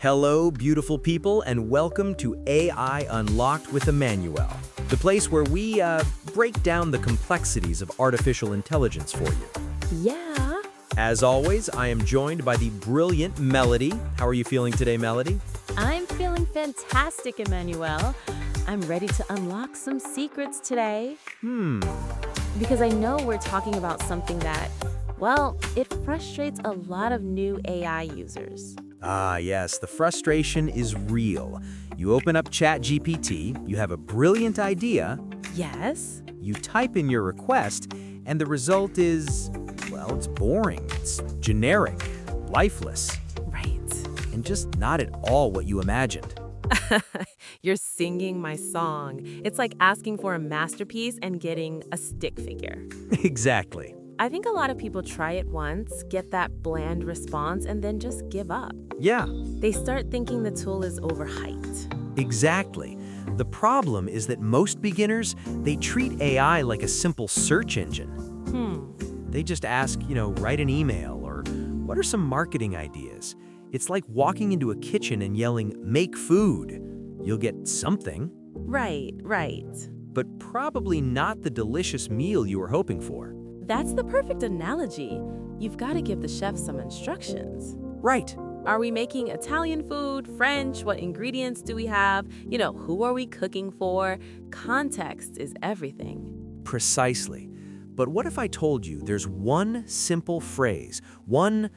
Hello, beautiful people, and welcome to AI Unlocked with Emmanuel, the place where we break down the complexities of artificial intelligence for you. Yeah. As always, I am joined by the brilliant Melody. How are you feeling today, Melody? I'm feeling fantastic, Emmanuel. I'm ready to unlock some secrets today. Because I know we're talking about something that, well, it frustrates a lot of new AI users. Ah, yes, the frustration is real. You open up Chatgpt, you have a brilliant idea, Yes? you type in your request, and the result is, well, it's boring, it's generic, lifeless, Right. and just not at all what you imagined. You're singing my song. It's like asking for a masterpiece and getting a stick figure. Exactly. I think a lot of people try it once, get that bland response, and then just give up. Yeah, They start thinking the tool is overhyped. exactly. The problem is that most beginners, they treat AI like a simple search engine. They just ask, write an email or what are some marketing ideas? It's like walking into a kitchen and yelling, make food. You'll get something, Right. but probably not the delicious meal you were hoping for. That's the perfect analogy. You've got to give the chef some instructions. Right. Are we making Italian food, French? What ingredients do we have? Who are we cooking for? Context is everything. Precisely. But what if I told you there's one simple phrase, one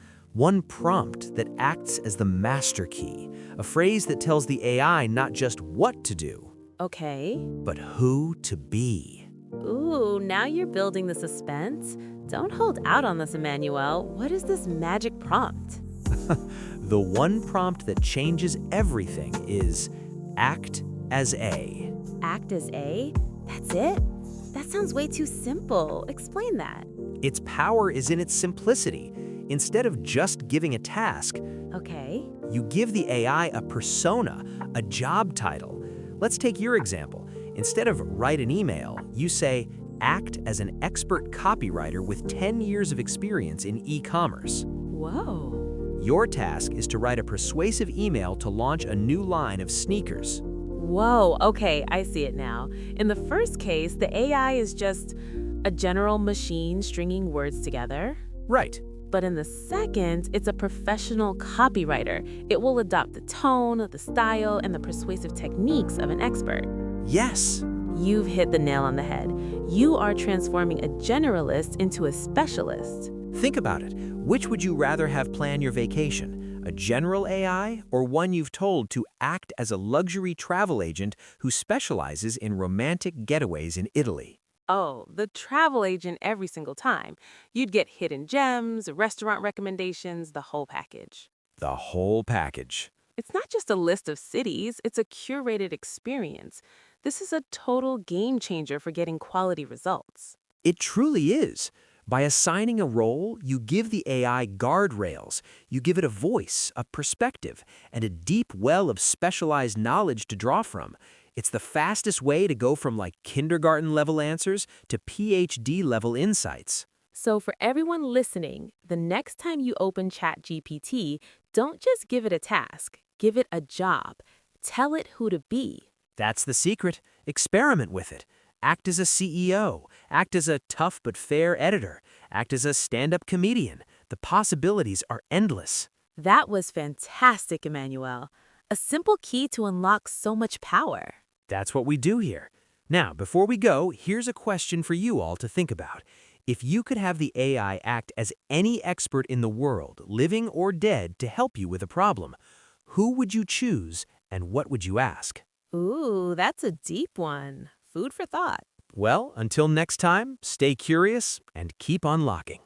prompt that acts as the master key, a phrase that tells the AI not just what to do, Okay. but who to be. Ooh, now you're building the suspense. Don't hold out on this, Emmanuel. What is this magic prompt? The one prompt that changes everything is act as A. Act as A? That's it? That sounds way too simple. Explain that. Its power is in its simplicity. Instead of just giving a task, Okay. you give the AI a persona, a job title. Let's take your example. Instead of write an email, you say, act as an expert copywriter with 10 years of experience in e-commerce. Whoa. Your task is to write a persuasive email to launch a new line of sneakers. Whoa, okay, I see it now. In the first case, the AI is just a general machine stringing words together. Right. But in the second, it's a professional copywriter. It will adopt the tone, the style, and the persuasive techniques of an expert. Yes. You've hit the nail on the head. You are transforming a generalist into a specialist. Think about it. Which would you rather have plan your vacation? A general AI or one you've told to act as a luxury travel agent who specializes in romantic getaways in Italy? Oh, the travel agent every single time. You'd get hidden gems, restaurant recommendations, the whole package. The whole package. It's not just a list of cities, it's a curated experience. This is a total game changer for getting quality results. It truly is. By assigning a role, you give the AI guardrails. You give it a voice, a perspective, and a deep well of specialized knowledge to draw from. It's the fastest way to go from kindergarten-level answers to PhD-level insights. So for everyone listening, the next time you open ChatGPT, don't just give it a task, give it a job. Tell it who to be. That's the secret. Experiment with it. Act as a CEO. Act as a tough but fair editor. Act as a stand-up comedian. The possibilities are endless. That was fantastic, Emmanuel. A simple key to unlock so much power. That's what we do here. Now, before we go, here's a question for you all to think about. If you could have the AI act as any expert in the world, living or dead, to help you with a problem, who would you choose and what would you ask? Ooh, that's a deep one. Food for thought. Well, until next time, stay curious and keep unlocking.